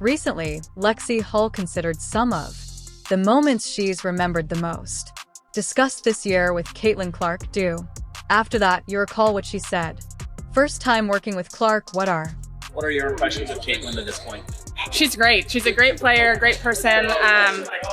Recently, Lexie Hull considered some of the moments she's remembered the most. Discussed this year with Caitlin Clark do. After that, you recall what she said. First time working with Clark, What are your impressions of Caitlin at this point? She's great. She's a great player, great person.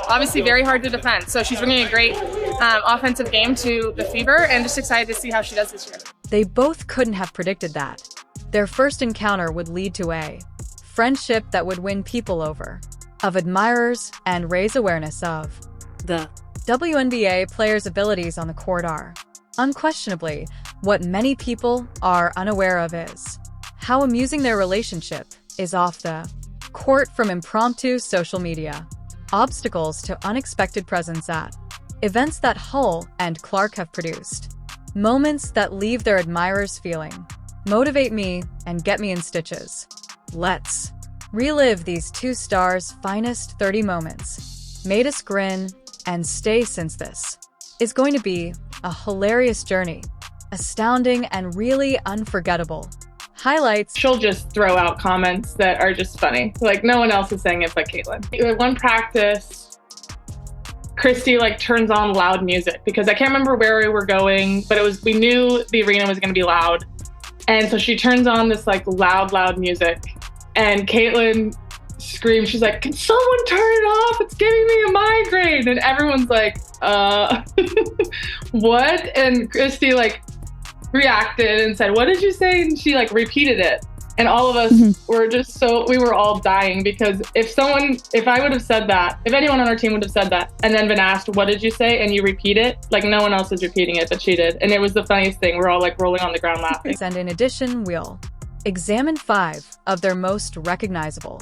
Obviously very hard to defend. So she's bringing a great offensive game to the Fever, and just excited to see how she does this year. They both couldn't have predicted that. Their first encounter would lead to a friendship that would win people over, of admirers, and raise awareness of the WNBA players' abilities on the court are. Unquestionably, what many people are unaware of is how amusing their relationship is off the court, from impromptu social media obstacles to unexpected presence at events that Hull and Clark have produced. Moments that leave their admirers feeling, motivate me and get me in stitches. Let's relive these two stars' finest 30 moments. Made us grin and stay, since this is going to be a hilarious journey, astounding and really unforgettable. Highlights. She'll just throw out comments that are just funny. Like, no one else is saying it but Caitlin. At one practice, Christy turns on loud music, because I can't remember where we were going, but we knew the arena was going to be loud. And so she turns on this loud music, and Caitlin screams, she's like, "Can someone turn it off? It's giving me a migraine." And everyone's like, what? And Christy reacted and said, "What did you say?" And she repeated it. And all of us were just we were all dying, because if I would have said that, if anyone on our team would have said that and then been asked, "What did you say?" and you repeat it, no one else is repeating it, but she did. And it was the funniest thing. We're all rolling on the ground laughing. And in addition, we'll examine 5 of their most recognizable.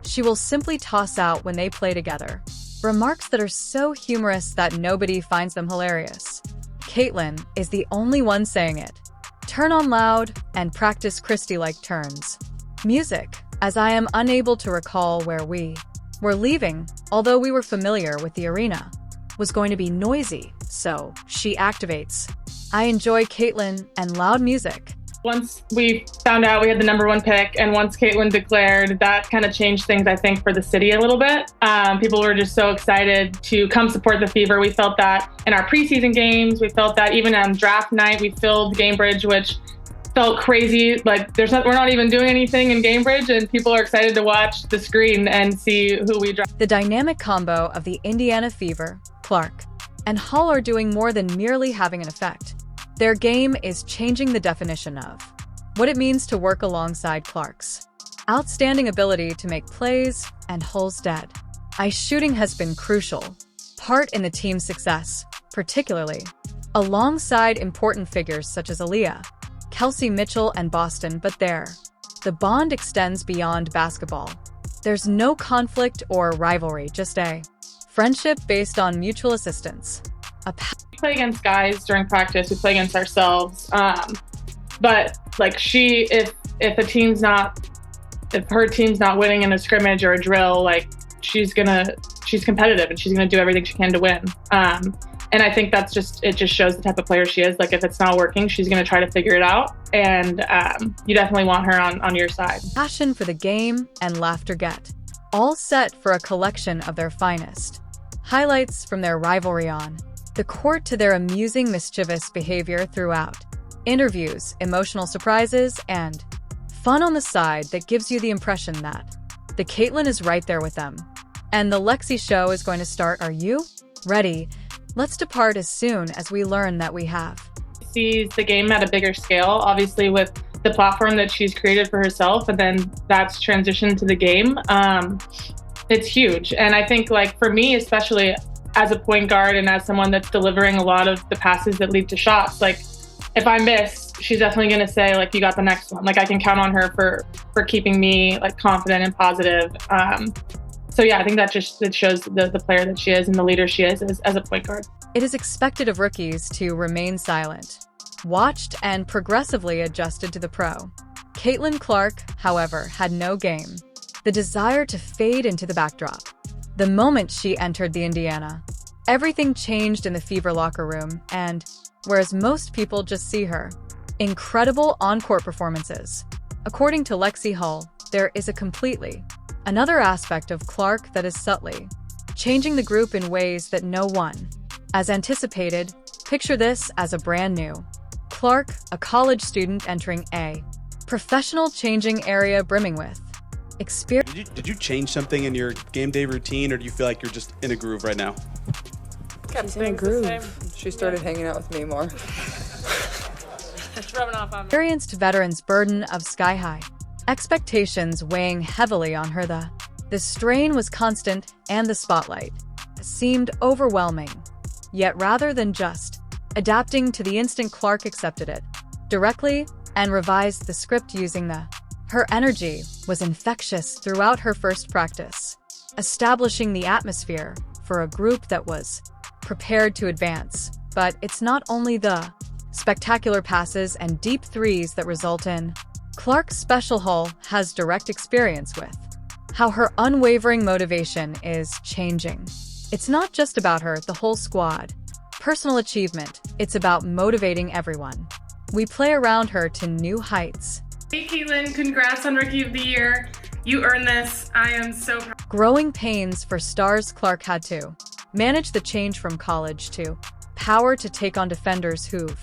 She will simply toss out when they play together remarks that are so humorous that nobody finds them hilarious. Caitlin is the only one saying it. Turn on loud and practice Christy-like turns. Music, as I am unable to recall where we were leaving, although we were familiar with the arena, was going to be noisy, so she activates. I enjoy Caitlin and loud music. Once we found out we had the #1 pick, and once Caitlin declared, that kind of changed things, I think, for the city a little bit. People were just so excited to come support the Fever. We felt that in our preseason games. We felt that even on draft night, we filled Gamebridge, which felt crazy. We're not even doing anything in Gamebridge, and people are excited to watch the screen and see who we draft. The dynamic combo of the Indiana Fever, Clark, and Hull are doing more than merely having an effect. Their game is changing the definition of what it means to work alongside Clark's outstanding ability to make plays and Hull's dead eye shooting has been crucial part in the team's success, particularly alongside important figures such as Aaliyah, Kelsey Mitchell, and Boston. But the bond extends beyond basketball. There's no conflict or rivalry, just a friendship based on mutual assistance. We play against guys during practice. We play against ourselves. But if her team's not winning in a scrimmage or a drill, she's competitive and she's gonna do everything she can to win. And I think it just shows the type of player she is. If it's not working, she's gonna try to figure it out. And you definitely want her on your side. Passion for the game and laughter get all set for a collection of their finest. Highlights from their rivalry on the court to their amusing, mischievous behavior throughout. Interviews, emotional surprises, and fun on the side that gives you the impression that the Caitlin is right there with them. And the Lexie show is going to start. Are you ready? Let's depart as soon as we learn that we have. Sees the game at a bigger scale, obviously with the platform that she's created for herself, and then that's transitioned to the game. It's huge. And I think for me, especially as a point guard and as someone that's delivering a lot of the passes that lead to shots, if I miss, she's definitely going to say, you got the next one. I can count on her for keeping me confident and positive. So yeah, I think it shows the player that she is and the leader she is as a point guard. It is expected of rookies to remain silent, watched, and progressively adjusted to the pro. Caitlin Clark, however, had no game the desire to fade into the backdrop. The moment she entered the Indiana, everything changed in the Fever locker room, and, whereas most people just see her, incredible on-court performances. According to Lexie Hull, there is a completely another aspect of Clark that is subtly changing the group in ways that no one, as anticipated, picture this as a brand new Clark, a college student entering a professional changing area brimming with experience. Did you change something in your game day routine, or do you feel like you're just in a groove right now? She's in a groove. She started hanging out with me more. It's rubbing off on me. Experienced veteran's burden of sky-high expectations weighing heavily on her. The strain was constant, and the spotlight seemed overwhelming. Yet rather than just adapting to the instant, Clark accepted it directly and revised the script using her energy was infectious throughout her first practice, establishing the atmosphere for a group that was prepared to advance. But it's not only the spectacular passes and deep threes that result in Clark's special. Hull has direct experience with how her unwavering motivation is changing. It's not just about her, the whole squad. Personal achievement, it's about motivating everyone. We play around her to new heights. Hey Caitlin, congrats on Rookie of the Year. You earned this. I am so proud. Growing pains for stars. Clark had to manage the change from college to power to take on defenders who've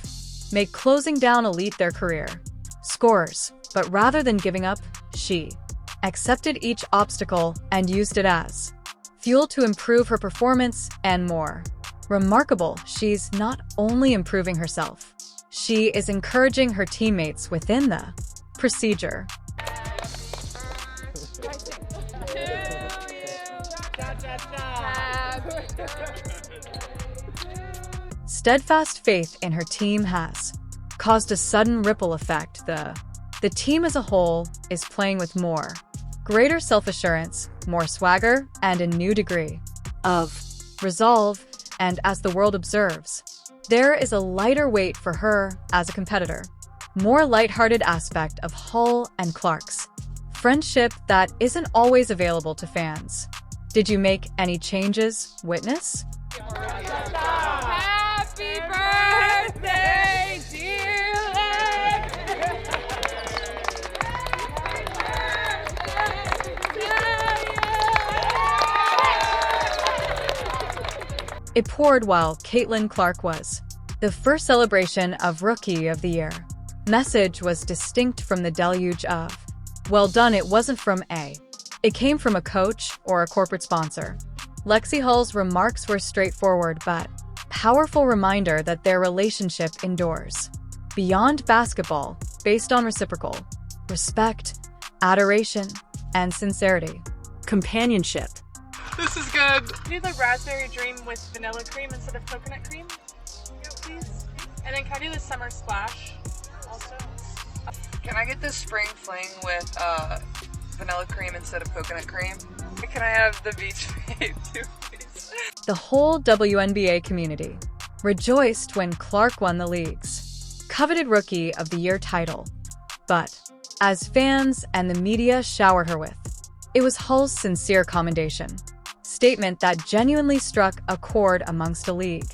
made closing down elite their career scorers. But rather than giving up, she accepted each obstacle and used it as fuel to improve her performance and more. Remarkable, she's not only improving herself, she is encouraging her teammates within the procedure. Steadfast faith in her team has caused a sudden ripple effect. The team as a whole is playing with more greater self-assurance, more swagger, and a new degree of resolve. And as the world observes, there is a lighter weight for her as a competitor, more lighthearted aspect of Hull and Clark's friendship that isn't always available to fans. Did you make any changes, Witness? Happy birthday, dear It poured while Caitlin Clark was the first celebration of Rookie of the Year. Message was distinct from the deluge of well done. It wasn't from it came from a coach or a corporate sponsor. Lexie Hull's remarks were straightforward but powerful reminder that their relationship endures beyond basketball, based on reciprocal respect, adoration, and sincerity. Companionship. This is good. Do the raspberry dream with vanilla cream instead of coconut cream, please. And then can I do the summer splash also? Can I get the spring fling with vanilla cream instead of coconut cream? Can I have the beach babe too, please? The whole WNBA community rejoiced when Clark won the league's coveted Rookie of the Year title. But as fans and the media showered her with, it was Hull's sincere commendation statement that genuinely struck a chord amongst a league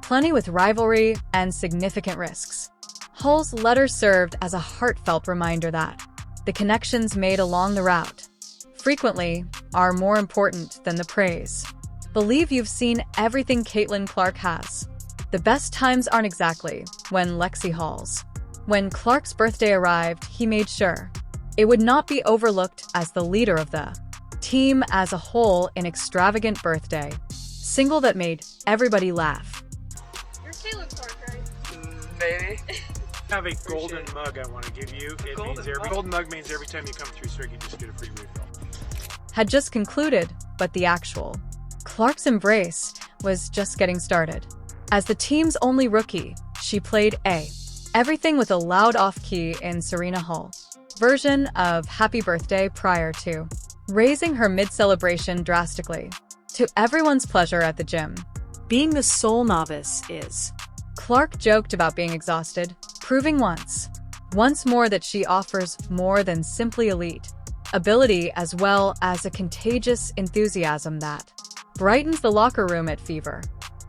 plenty with rivalry and significant risks. Hull's letter served as a heartfelt reminder that the connections made along the route frequently are more important than the praise. Believe you've seen everything Caitlin Clark has. The best times aren't exactly when Lexie Hull's. When Clark's birthday arrived, he made sure it would not be overlooked as the leader of the team as a whole. An extravagant birthday single that made everybody laugh. You're Caitlin Clark, right? Maybe. I have a golden mug I want to give you. Golden mug means every time you come through, sir, you just get a free refill. Had just concluded, but the actual Clark's embrace was just getting started. As the team's only rookie, she played everything with a loud off-key in Serena Hull version of Happy Birthday prior to raising her mid-celebration drastically. To everyone's pleasure at the gym, being the sole novice is. Clark joked about being exhausted, proving once more that she offers more than simply elite ability as well as a contagious enthusiasm that brightens the locker room at Fever,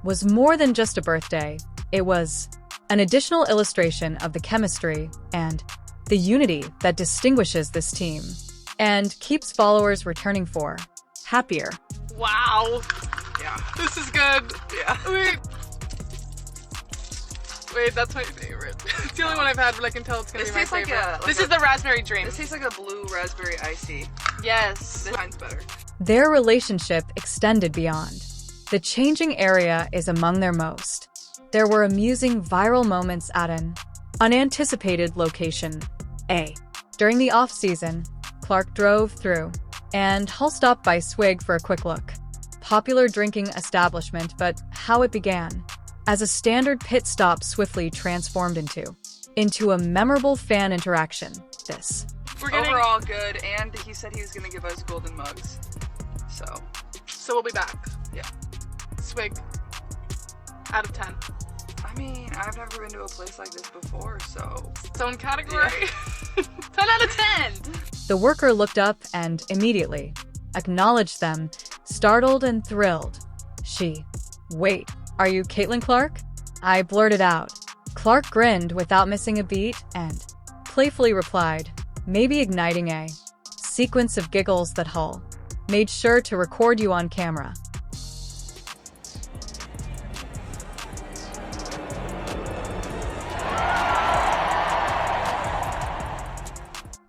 was more than just a birthday. It was an additional illustration of the chemistry and the unity that distinguishes this team and keeps followers returning for happier. Wow. Yeah. This is good. Yeah. Wait, that's my favorite. It's the only one I've had, but I can tell it's gonna This be my tastes like favorite. a- This like is the raspberry dream. This tastes like a blue raspberry icy. Yes. This mine's better. Their relationship extended beyond. The changing area is among their most. There were amusing viral moments at an unanticipated location. During the off-season, Clark drove through, and Hull stopped by Swig for a quick look. Popular drinking establishment, but how it began. As a standard pit stop swiftly transformed into a memorable fan interaction. This. We're getting. Overall good, and he said he was gonna give us golden mugs. So we'll be back. Yeah. Swig. Out of 10. I mean, I've never been to a place like this before, so Its own category. 10 out of 10. The worker looked up and immediately acknowledged them, startled and thrilled. Wait, are you Caitlin Clark? I blurted out. Clark grinned without missing a beat and playfully replied, maybe igniting a sequence of giggles that Hull made sure to record you on camera.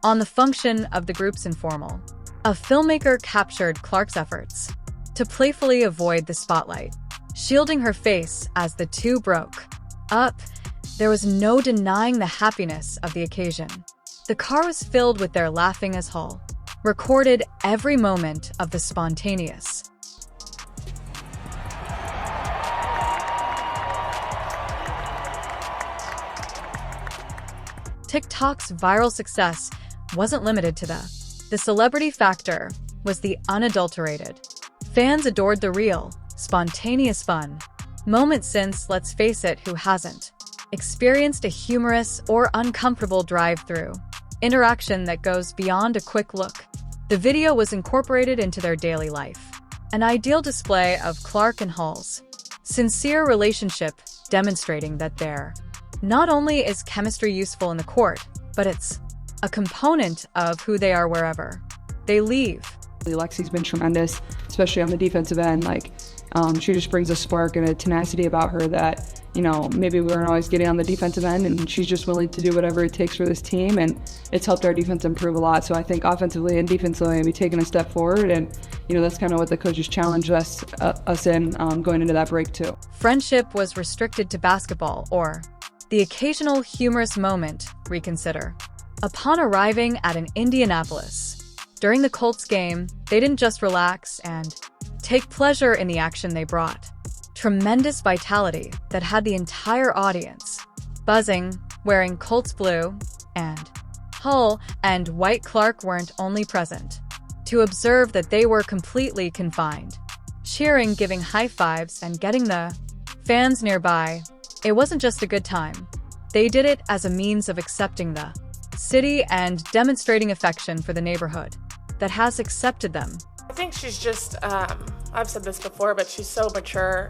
On the function of the group's informal, a filmmaker captured Clark's efforts to playfully avoid the spotlight, shielding her face as the two broke up. There was no denying the happiness of the occasion. The car was filled with their laughing as Hull recorded every moment of the spontaneous. TikTok's viral success wasn't limited to the celebrity factor, was the unadulterated. Fans adored the real, spontaneous fun moment since, let's face it, who hasn't experienced a humorous or uncomfortable drive-through interaction that goes beyond a quick look. The video was incorporated into their daily life, an ideal display of Clark and Hull's sincere relationship, demonstrating that there not only is chemistry useful in the court, but it's a component of who they are wherever they leave. Lexie's been tremendous, especially on the defensive end. She just brings a spark and a tenacity about her that, maybe we weren't always getting on the defensive end, and she's just willing to do whatever it takes for this team, and it's helped our defense improve a lot. So I think offensively and defensively, we've taken a step forward, and that's kind of what the coaches challenged us in going into that break too. Friendship was restricted to basketball, or the occasional humorous moment, reconsider. Upon arriving at an Indianapolis, during the Colts game, they didn't just relax and take pleasure in the action they brought. Tremendous vitality that had the entire audience buzzing, wearing Colts blue, and Hull and white. Clark weren't only present to observe that they were completely confined, cheering, giving high fives, and getting the fans nearby. It wasn't just a good time. They did it as a means of accepting the city and demonstrating affection for the neighborhood that has accepted them. I think she's just, I've said this before, but she's so mature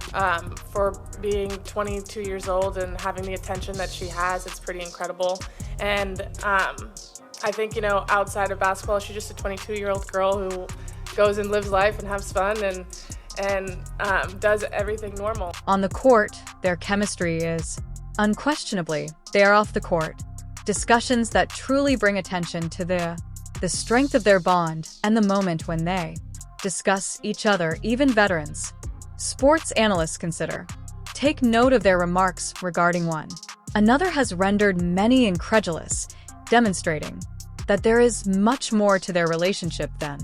for being 22 years old and having the attention that she has. It's pretty incredible. And I think, outside of basketball, she's just a 22-year-old girl who goes and lives life and has fun and does everything normal. On the court, their chemistry is unquestionably there. Off the court, discussions that truly bring attention to the strength of their bond and the moment when they discuss each other. Even veterans, sports analysts take note of their remarks regarding one another has rendered many incredulous, demonstrating that there is much more to their relationship than.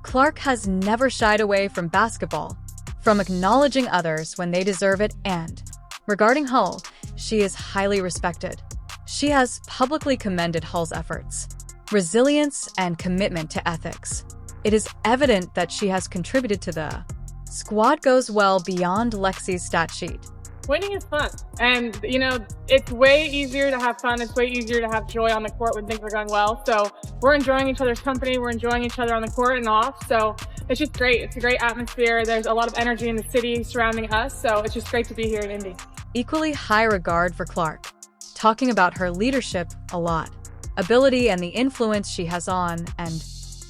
Clark has never shied away from basketball, from acknowledging others when they deserve it, and regarding Hull, she is highly respected. She has publicly commended Hull's efforts, resilience, and commitment to ethics. It is evident that she has contributed to the squad goes well beyond Lexie's stat sheet. Winning is fun. And, you know, it's way easier to have fun. It's way easier to have joy on the court when things are going well. So we're enjoying each other's company. We're enjoying each other on the court and off. So it's just great. It's a great atmosphere. There's a lot of energy in the city surrounding us. So it's just great to be here in Indy. Equally high regard for Clark, talking about her leadership a lot, ability and the influence she has on and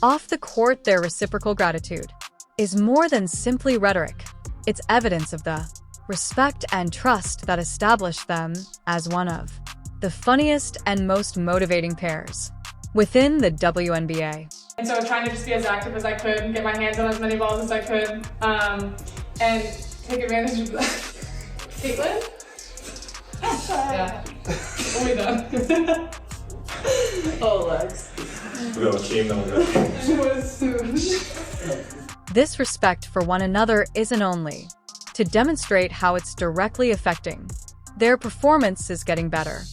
off the court. Their reciprocal gratitude is more than simply rhetoric. It's evidence of the respect and trust that established them as one of the funniest and most motivating pairs within the WNBA. And so trying to just be as active as I could and get my hands on as many balls as I could and take advantage of that. Caitlin? Yeah. What we done? Oh, Lex. We got a team now. This respect for one another isn't only to demonstrate how it's directly affecting their performance is getting better.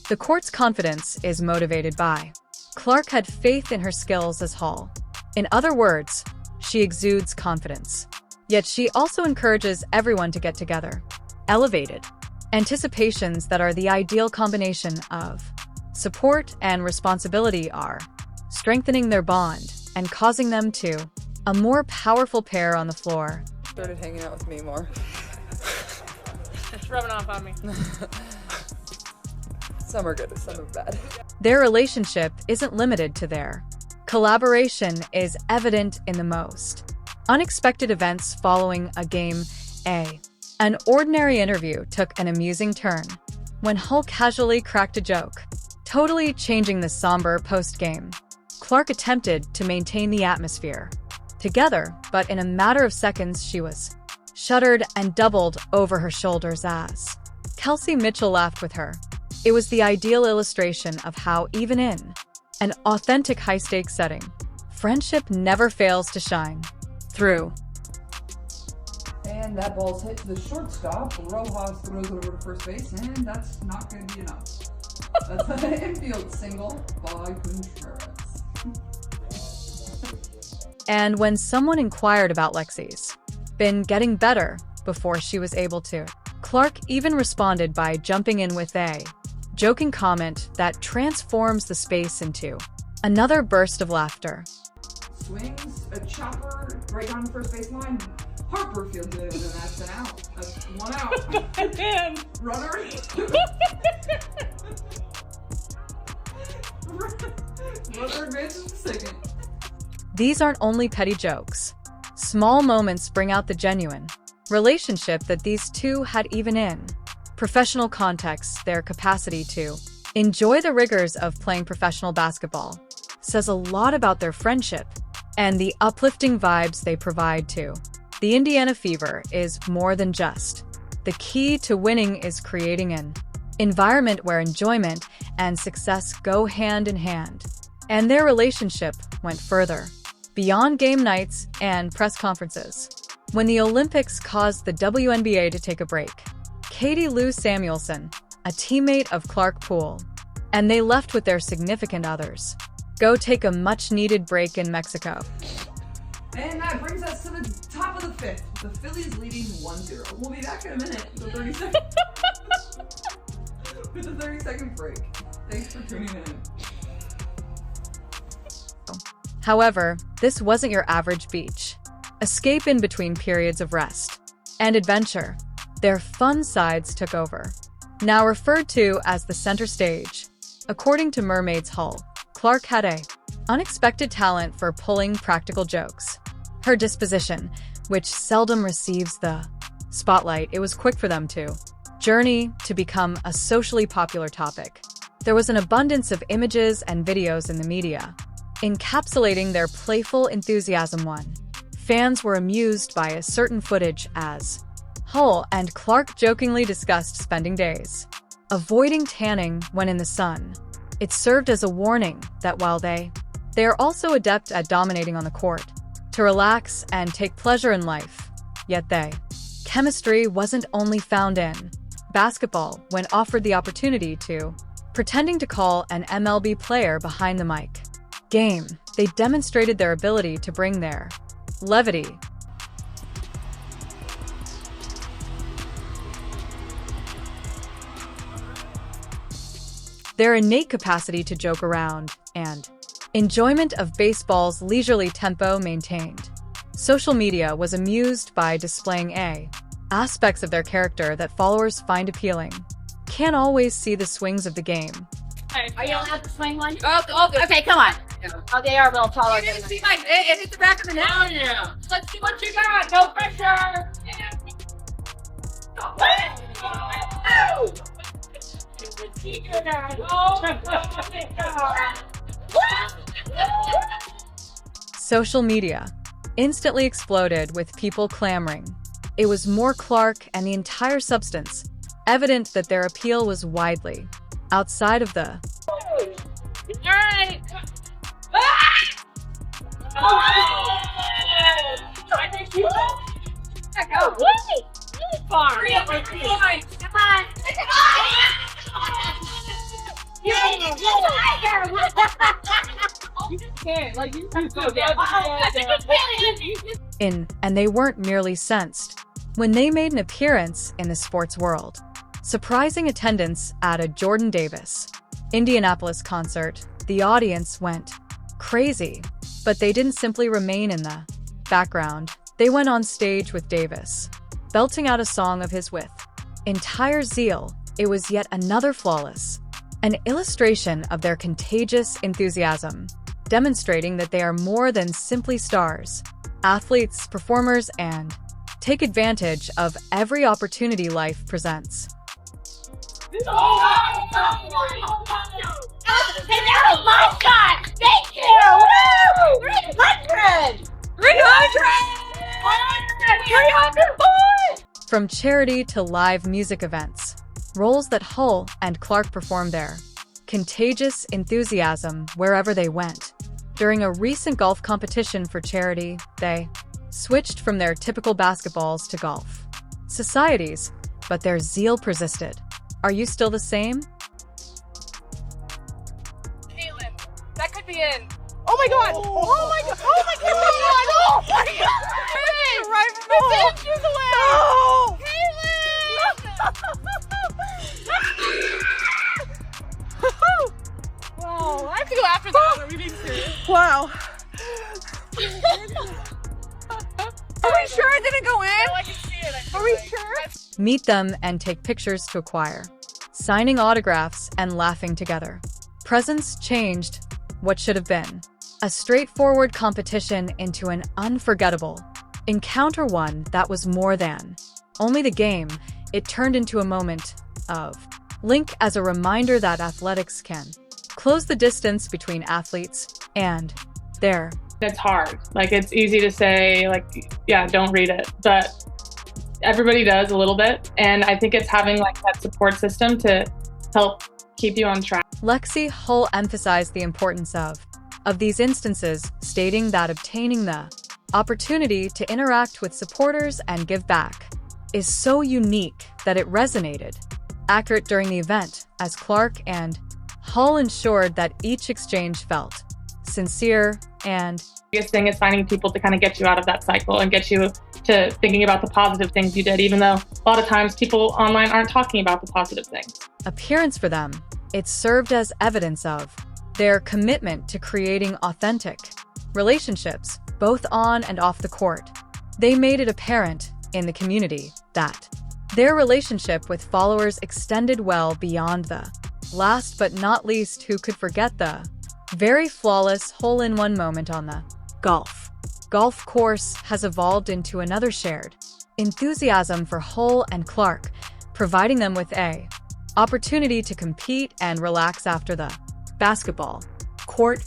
The court's confidence is motivated by Clark had faith in her skills as Hall. In other words, she exudes confidence. Yet she also encourages everyone to get together. Elevated anticipations that are the ideal combination of support and responsibility are strengthening their bond and causing them to a more powerful pair on the floor. Started hanging out with me more. It's rubbing off on me. Some are good, some are bad. Their relationship isn't limited to their collaboration is evident in the most unexpected events following a game. An ordinary interview took an amusing turn when Hull casually cracked a joke, totally changing the somber post-game. Clark attempted to maintain the atmosphere together, but in a matter of seconds she was shuddered and doubled over her shoulders as Kelsey Mitchell laughed with her. It was the ideal illustration of how even in an authentic high-stakes setting, friendship never fails to shine through. And that ball's hit to the shortstop. Rojas throws it over to first base, and that's not going to be enough. That's an infield single by Contreras. And when someone inquired about Lexie's been getting better before she was able to, Clark even responded by jumping in with a joking comment that transforms the space into another burst of laughter. Swings a chopper right down the first baseline. Harper feels it, and that's an out. That's one out. Damn. Runner. Runner advances to second. These aren't only petty jokes. Small moments bring out the genuine relationship that these two had even in professional contexts. Their capacity to enjoy the rigors of playing professional basketball says a lot about their friendship and the uplifting vibes they provide to the Indiana Fever is more than just. The key to winning is creating an environment where enjoyment and success go hand in hand. And their relationship went further, beyond game nights and press conferences. When the Olympics caused the WNBA to take a break, Katie Lou Samuelson, a teammate of Clark Poole, and they left with their significant others, go take a much-needed break in Mexico. And that brings us to the top of the fifth. The Phillies leading 1-0. We'll be back in a minute with a 30-second with a 30-second break. Thanks for tuning in. However, this wasn't your average beach. Escape in between periods of rest and adventure. Their fun sides took over. Now referred to as the center stage. According to Mermaids Hull, Clark had a unexpected talent for pulling practical jokes. Her disposition, which seldom receives the spotlight, it was quick for them to journey to become a socially popular topic. There was an abundance of images and videos in the media, encapsulating their playful enthusiasm. Fans were amused by a certain footage as Hull and Clark jokingly discussed spending days avoiding tanning when in the sun. It served as a warning that while they are also adept at dominating on the court, to relax and take pleasure in life, yet chemistry wasn't only found in basketball when offered the opportunity to pretending to call an MLB player behind the mic. Game, they demonstrated their ability to bring their levity their innate capacity to joke around, and enjoyment of baseball's leisurely tempo maintained. Social media was amused by displaying aspects of their character that followers find appealing. Can't always see the swings of the game. Are you allowed to swing one? Oh, okay, come on. Okay, our little taller. You see my, it hit the back of the neck. Oh, yeah. Let's see what you got. No pressure. Social media instantly exploded with people clamoring. It was more Clark and the entire substance, evident that their appeal was widely outside of the Alright! Go! Really far! Come on! and they weren't merely sensed. When they made an appearance in the sports world, surprising attendance at a Jordan Davis, Indianapolis concert, the audience went crazy. But they didn't simply remain in the background. They went on stage with Davis, belting out a song of his with entire zeal. It was yet another flawless, an illustration of their contagious enthusiasm, demonstrating that they are more than simply stars, athletes, performers, and take advantage of every opportunity life presents. Oh my God! Thank you! Woo! 300! 300! From charity to live music events, roles that Hull and Clark performed there, contagious enthusiasm wherever they went. During a recent golf competition for charity, they switched from their typical basketballs to golf societies, but their zeal persisted. Are you still the same? That could be in. Oh my God! Oh my God! Oh my God! Oh my God! Right from the pictures away. Wow, I have to go after that. Are we being serious? Wow. Are we sure it didn't go in? No, I can see it. Are we sure? Meet them and take pictures to acquire, signing autographs and laughing together. Presents changed what should have been a straightforward competition into an unforgettable encounter, one that was more than only the game. It turned into a moment of link as a reminder that athletics can close the distance between athletes and their. It's hard. Like, it's easy to say, like, yeah, don't read it, but everybody does a little bit. And I think it's having like that support system to help keep you on track. Lexie Hull emphasized the importance of these instances, stating that obtaining the opportunity to interact with supporters and give back is so unique that it resonated accurate during the event, as Clark and Hull ensured that each exchange felt sincere. And the biggest thing is finding people to kind of get you out of that cycle and get you to thinking about the positive things you did, even though a lot of times people online aren't talking about the positive things. Appearance for them, it served as evidence of their commitment to creating authentic relationships, both on and off the court. They made it apparent in the community that their relationship with followers extended well beyond the last but not least, who could forget the very flawless hole-in-one moment on the golf course has evolved into another shared enthusiasm for Hull and Clark, providing them with a opportunity to compete and relax after the basketball court.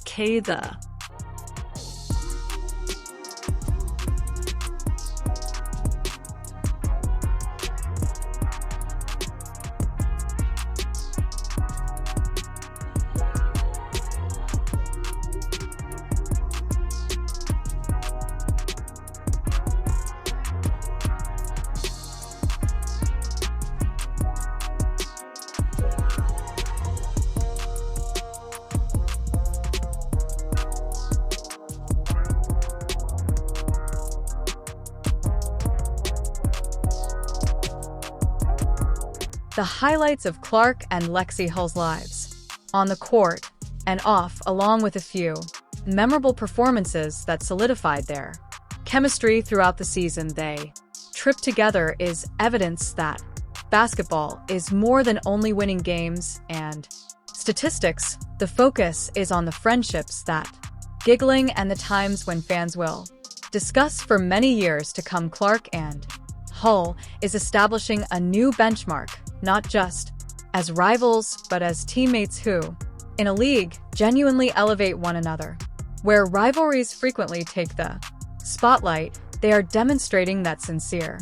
The highlights of Clark and Lexie Hull's lives. on the court and off, along with a few memorable performances that solidified their chemistry throughout the season. They trip together is evidence that basketball is more than only winning games and statistics. The focus is on the friendships, that giggling, and the times when fans will discuss for many years to come. Clark and Hull is establishing a new benchmark, not just as rivals, but as teammates who, in a league, genuinely elevate one another. Where rivalries frequently take the spotlight, they are demonstrating that sincere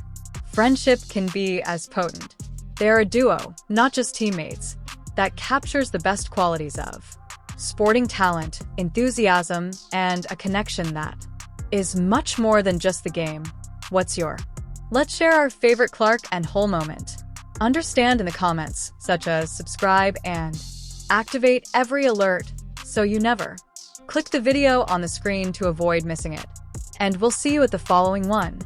friendship can be as potent. They are a duo, not just teammates, that captures the best qualities of sporting talent, enthusiasm, and a connection that is much more than just the game. What's your? Let's share our favorite Clark and Hull moment. Understand in the comments, such as subscribe and activate every alert so you never click the video on the screen to avoid missing it. And we'll see you at the following one.